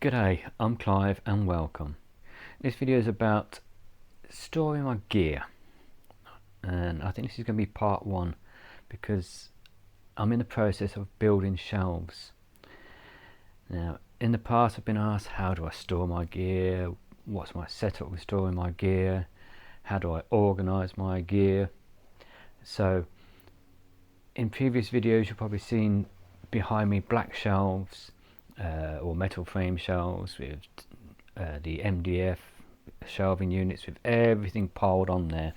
G'day, I'm Clive and welcome. This video is about storing my gear, and I think this is going to be part one because I'm in the process of building shelves. Now, in the past I've been asked, how do I store my gear, what's my setup with storing my gear, how do I organise my gear. So in previous videos you've probably seen behind me black shelves or metal frame shelves with the MDF shelving units with everything piled on there.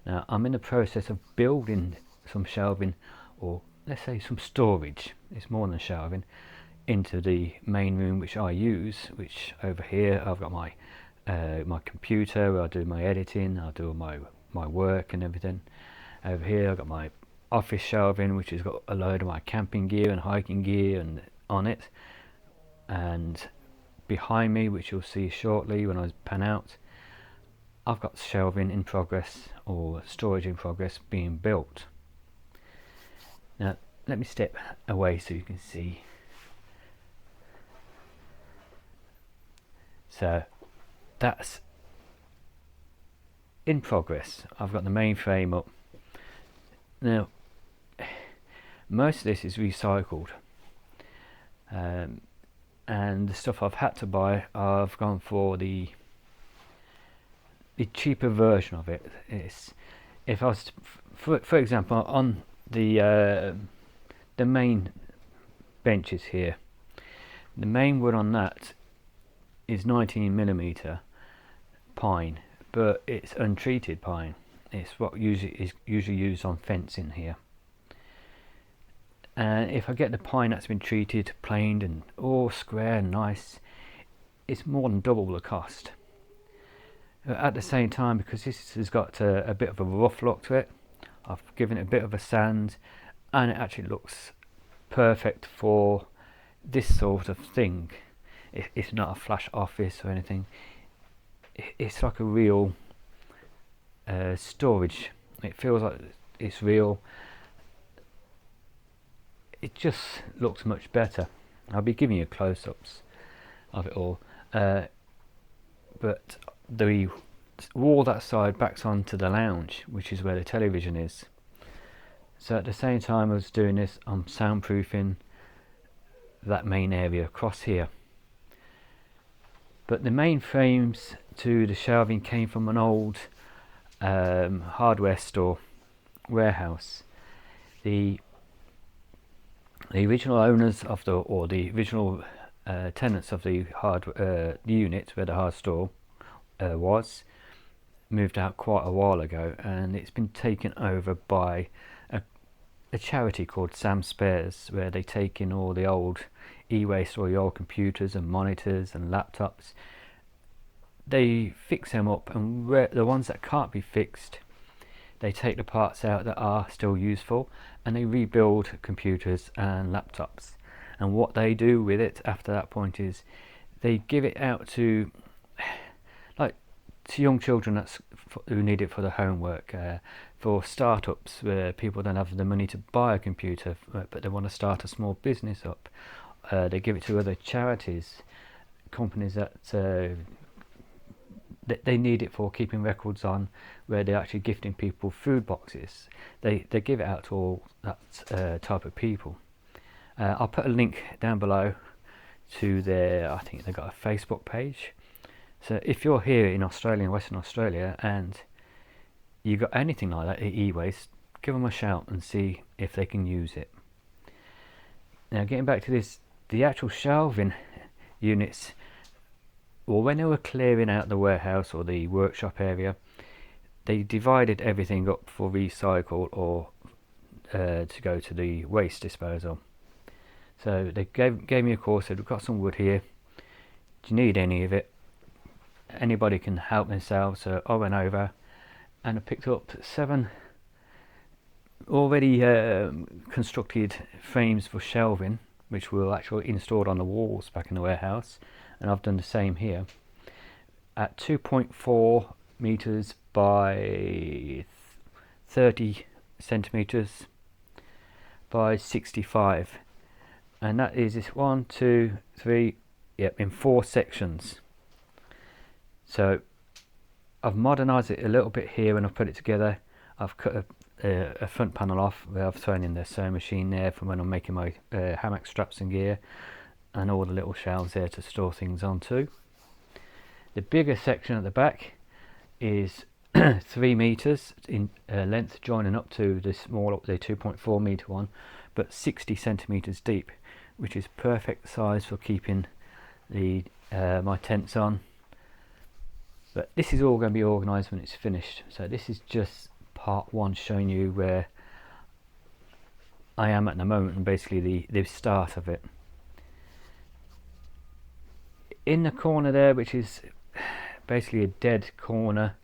Now I'm in the process of building some shelving, or let's say some storage, it's more than shelving, into the main room which I use, which over here I've got my my computer where I do my editing, I do my work and everything. Over here I've got my office shelving which has got a load of my camping gear and hiking gear and on it, and behind me, which you'll see shortly when I pan out, I've got shelving in progress, or storage in progress being built. Now let me step away so you can see. So that's in progress. I've got the main frame up. Now most of this is recycled, and the stuff I've had to buy, I've gone for the cheaper version of it. It's, if I was to, for example, on the main benches here, the main wood on that is 19mm pine, but it's untreated pine. It's what is usually used on fencing here. And if I get the pine that's been treated, planed and all square and nice, it's more than double the cost. At the same time, because this has got a bit of a rough look to it, I've given it a bit of a sand, and it actually looks perfect for this sort of thing. It's not a flash office or anything. It's like a real storage. It feels like it's real. It just looks much better. I'll be giving you close-ups of it all, but the wall that side backs onto the lounge, which is where the television is. So at the same time I was doing this, I'm soundproofing that main area across here. But the main frames to the shelving came from an old hardware store warehouse. The original owners of the original tenants of the unit where the hard store was moved out quite a while ago, and it's been taken over by a charity called Sam Spares, where they take in all the old e-waste or the old computers and monitors and laptops. They fix them up, and the ones that can't be fixed, they take the parts out that are still useful, and they rebuild computers and laptops. And what they do with it after that point is they give it out to young children who need it for their homework, for startups where people don't have the money to buy a computer but they want to start a small business up. They give it to other charities, companies that they need it for keeping records on, where they're actually gifting people food boxes. They give it out to all that type of people. I'll put a link down below to their, I think they've got a Facebook page. So if you're here in Australia, in Western Australia, and you got anything like that, e-waste, give them a shout and see if they can use it. Now getting back to this, the actual shelving units, well, when they were clearing out the warehouse or the workshop area, they divided everything up for recycle or to go to the waste disposal. So they gave me a call, said, we've got some wood here, do you need any of it? Anybody can help themselves. So I went over and I picked up 7 already constructed frames for shelving, which were actually installed on the walls back in the warehouse, and I've done the same here at 2.4 meters by 30 centimeters by 65, and that is this 1, 2, 3, Yep, in 4 sections. So I've modernised it a little bit here when I've put it together. I've cut a front panel off where I've thrown in the sewing machine there for when I'm making my hammock straps and gear, and all the little shelves there to store things onto. The bigger section at the back is 3 meters in length, joining up to the smaller, the 2.4 meter one, but 60 centimeters deep, which is perfect size for keeping the my tents on. But this is all going to be organised when it's finished. So this is just part 1, showing you where I am at the moment and basically the start of it. In the corner there, which is basically a dead corner,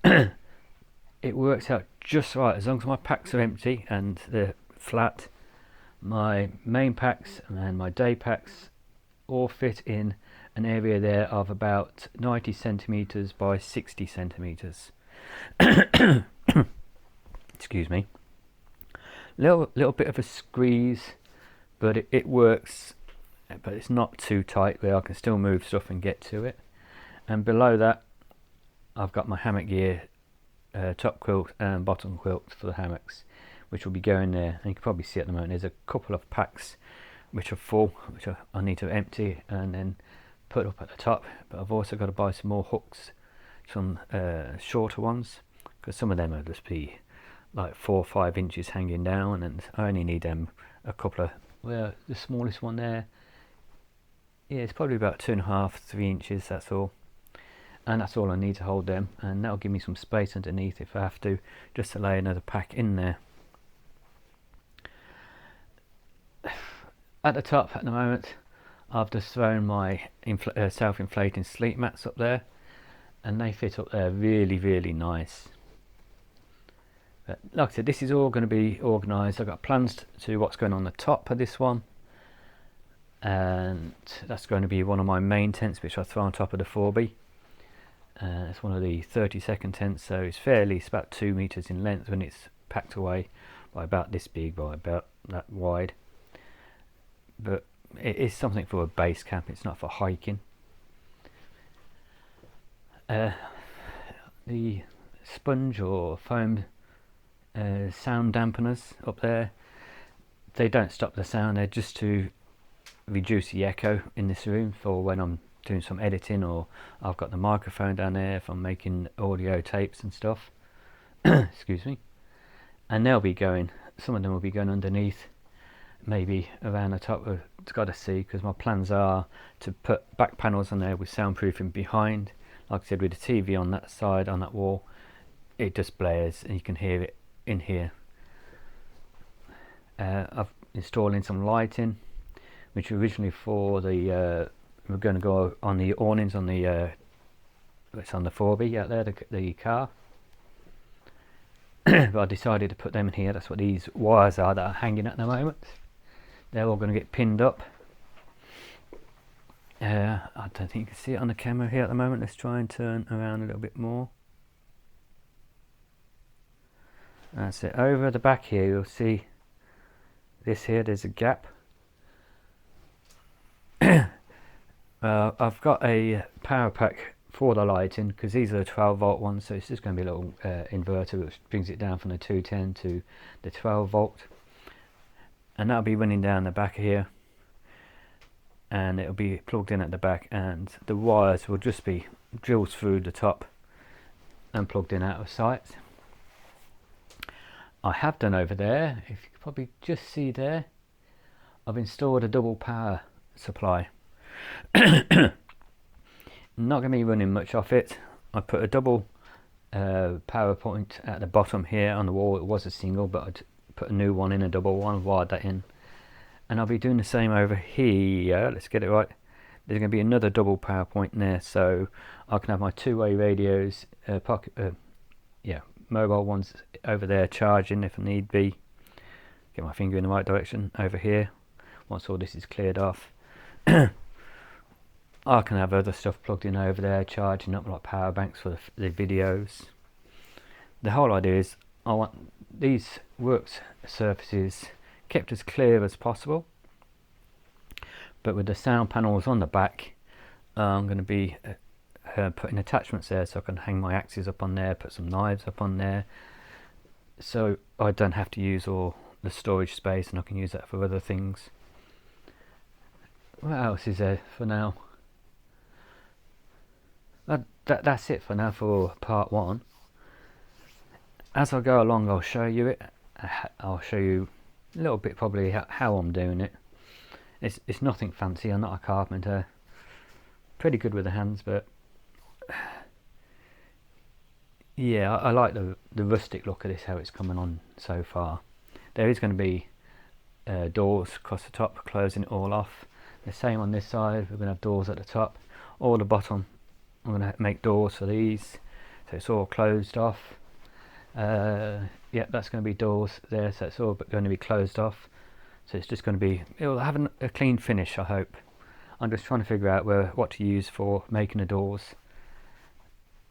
it works out just right as long as my packs are empty and they're flat. My main packs and my day packs all fit in an area there of about 90 centimeters by 60 centimeters. Excuse me. Little bit of a squeeze, but it works, but it's not too tight where I can still move stuff and get to it. And below that I've got my hammock gear, top quilt and bottom quilt for the hammocks, which will be going there. And you can probably see at the moment there's a couple of packs which are full, which I need to empty and then put up at the top. But I've also got to buy some more hooks, some shorter ones, because some of them will just be like 4 or 5 inches hanging down, and I only need them a couple of, well, the smallest one there, yeah, it's probably about 2.5 to 3 inches, that's all. And that's all I need to hold them, and that'll give me some space underneath if I have to, just to lay another pack in there. At the top at the moment I've just thrown my self-inflating sleep mats up there, and they fit up there really nice. But like I said, this is all going to be organised. I've got plans to what's going on the top of this one, and that's going to be one of my main tents which I throw on top of the 4B. It's one of the 30-second tents, so it's about 2 meters in length when it's packed away, by about this big, by about that wide. But it is something for a base camp, it's not for hiking. The sponge or foam sound dampeners up there, they don't stop the sound, they're just to reduce the echo in this room for when I'm doing some editing, or I've got the microphone down there if I'm making audio tapes and stuff. Excuse me. And they'll be going, some of them will be going underneath, maybe around the top. It's got to see, because my plans are to put back panels on there with soundproofing behind. Like I said, with the TV on that side, on that wall, it just blares and you can hear it in here. I've installing some lighting, which originally for the we're going to go on the awnings on the it's on the 4B out there, the car. But I decided to put them in here. That's what these wires are that are hanging at the moment. They're all going to get pinned up. I don't think you can see it on the camera here at the moment. Let's try and turn around a little bit more. That's it. Over the back here you'll see this here, there's a gap. I've got a power pack for the lighting, because these are the 12 volt ones, so it's just going to be a little inverter which brings it down from the 210 to the 12 volt, and that'll be running down the back here, and it'll be plugged in at the back, and the wires will just be drilled through the top and plugged in out of sight. I have done over there, if you could probably just see there, I've installed a double power supply. Not going to be running much off it. I put a double power point at the bottom here on the wall. It was a single, but I'd put a new one in, a double one, wired that in, and I'll be doing the same over here. Let's get it right. There's going to be another double power point in there, so I can have my two-way radios, mobile ones over there charging if need be. Get my finger in the right direction over here. Once all this is cleared off, I can have other stuff plugged in over there, charging up, like power banks for the videos. The whole idea is I want these work surfaces kept as clear as possible, but with the sound panels on the back, I'm going to be putting attachments there so I can hang my axes up on there, put some knives up on there, so I don't have to use all the storage space, and I can use that for other things. What else is there for now? That's it for now for part one. As I go along, I'll show you it. I'll show you a little bit probably how I'm doing it. It's nothing fancy. I'm not a carpenter. Pretty good with the hands, but yeah, I like the rustic look of this, how it's coming on so far. There is going to be doors across the top, closing it all off. The same on this side, we're going to have doors at the top. Or the bottom, I'm going to make doors for these, so it's all closed off. Yeah, that's going to be doors there, so it's all going to be closed off. So it's just going to be, it'll have a clean finish, I hope. I'm just trying to figure out what to use for making the doors.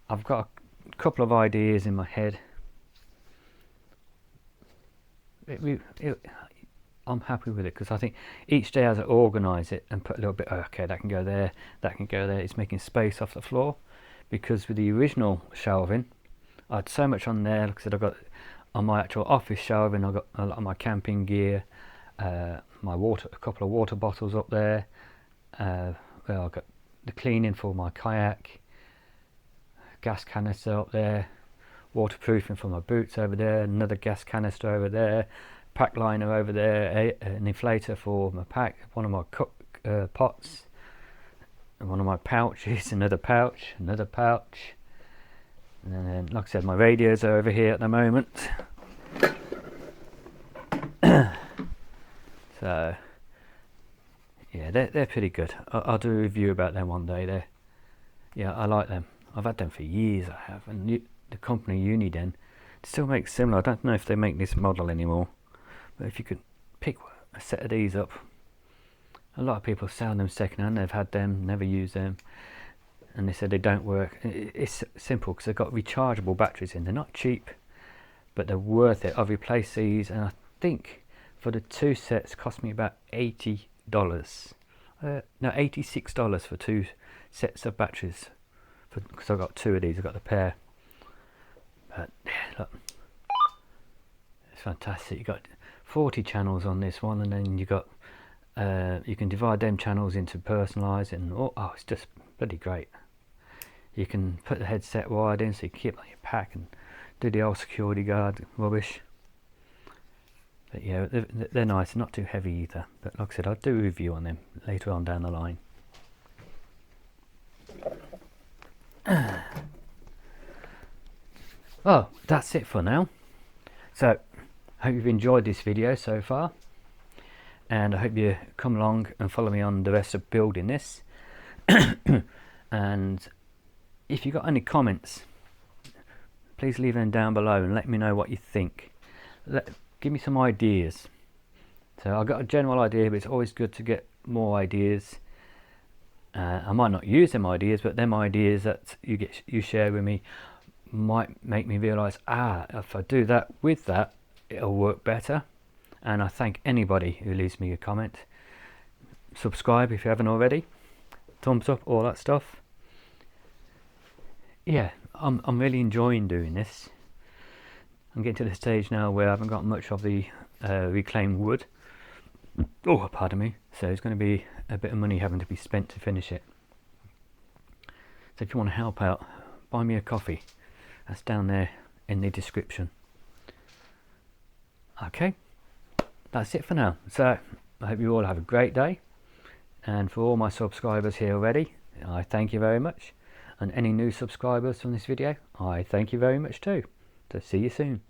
I've got a couple of ideas in my head. I'm happy with it because I think each day as I organise it and put a little bit, okay, that can go there, that can go there, it's making space off the floor. Because with the original shelving, I had so much on there. Like I said, I've got on my actual office shelving, I've got a lot of my camping gear, my water, a couple of water bottles up there. Well, I've got the cleaning for my kayak, gas canister up there, waterproofing for my boots over there, another gas canister over there, pack liner over there, an inflator for my pack, one of my cook pots, and one of my pouches, another pouch, and then, like I said, my radios are over here at the moment. So yeah, they're pretty good. I'll do a review about them one day. Yeah, I like them. I've had them for years, I have, and the company Uniden still makes similar. I don't know if they make this model anymore, but if you could pick a set of these up, a lot of people sell them second hand. They've had them, never used them, and they said they don't work. It's simple because they've got rechargeable batteries in. They're not cheap, but they're worth it. I've replaced these, and I think for the two sets cost me about $80. No, $86 for two sets of batteries, because I've got two of these. I've got the pair. But look, it's fantastic. You've got 40 channels on this one, and then you got you can divide them channels into personalised, and oh, it's just bloody great. You can put the headset wide in so you can keep it on your pack and do the old security guard rubbish. But yeah, they're nice, not too heavy either. But like I said, I'll do a review on them later on down the line. Oh, that's it for now. So I hope you've enjoyed this video so far, and I hope you come along and follow me on the rest of building this. And if you've got any comments, please leave them down below and let me know what you think. Give me some ideas. So I've got a general idea, but it's always good to get more ideas. I might not use them ideas, but them ideas that you share with me might make me realise, if I do that with that, it'll work better. And I thank anybody who leaves me a comment. Subscribe if you haven't already. Thumbs up, all that stuff. Yeah, I'm really enjoying doing this. I'm getting to the stage now where I haven't got much of the reclaimed wood. Oh, pardon me. So there's going to be a bit of money having to be spent to finish it. So if you want to help out, buy me a coffee. That's down there in the description. Okay, that's it for now. So I hope you all have a great day. And for all my subscribers here already, I thank you very much. And any new subscribers from this video, I thank you very much too. So see you soon.